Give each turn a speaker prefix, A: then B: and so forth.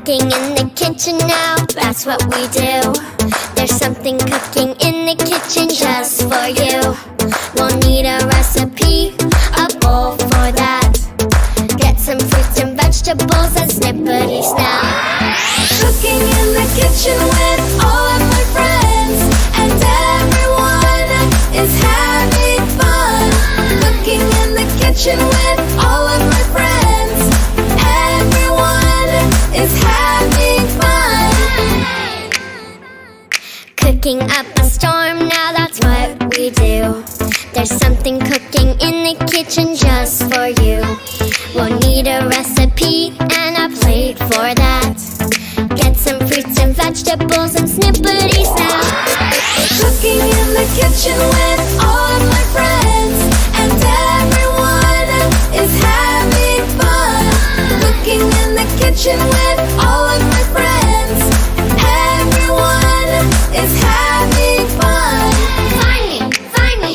A: Cooking in the kitchen now, that's what we do. There's something cooking in the kitchen just for you. We'll need a recipe, a bowl for that. Get some fruits and vegetables and snippities now. Cooking in the kitchen with all of my friends, and everyone is having fun. Cooking in the kitchen with all of my friends, everyone is having fun. Cooking up a storm, now that's what we do. There's something cooking in the kitchen just for you. We'll need a recipe and a plate for that. Get some fruits and vegetables and snippities now. Cooking in the kitchen with all of my friends, and everyone is having fun. Cooking in the kitchen with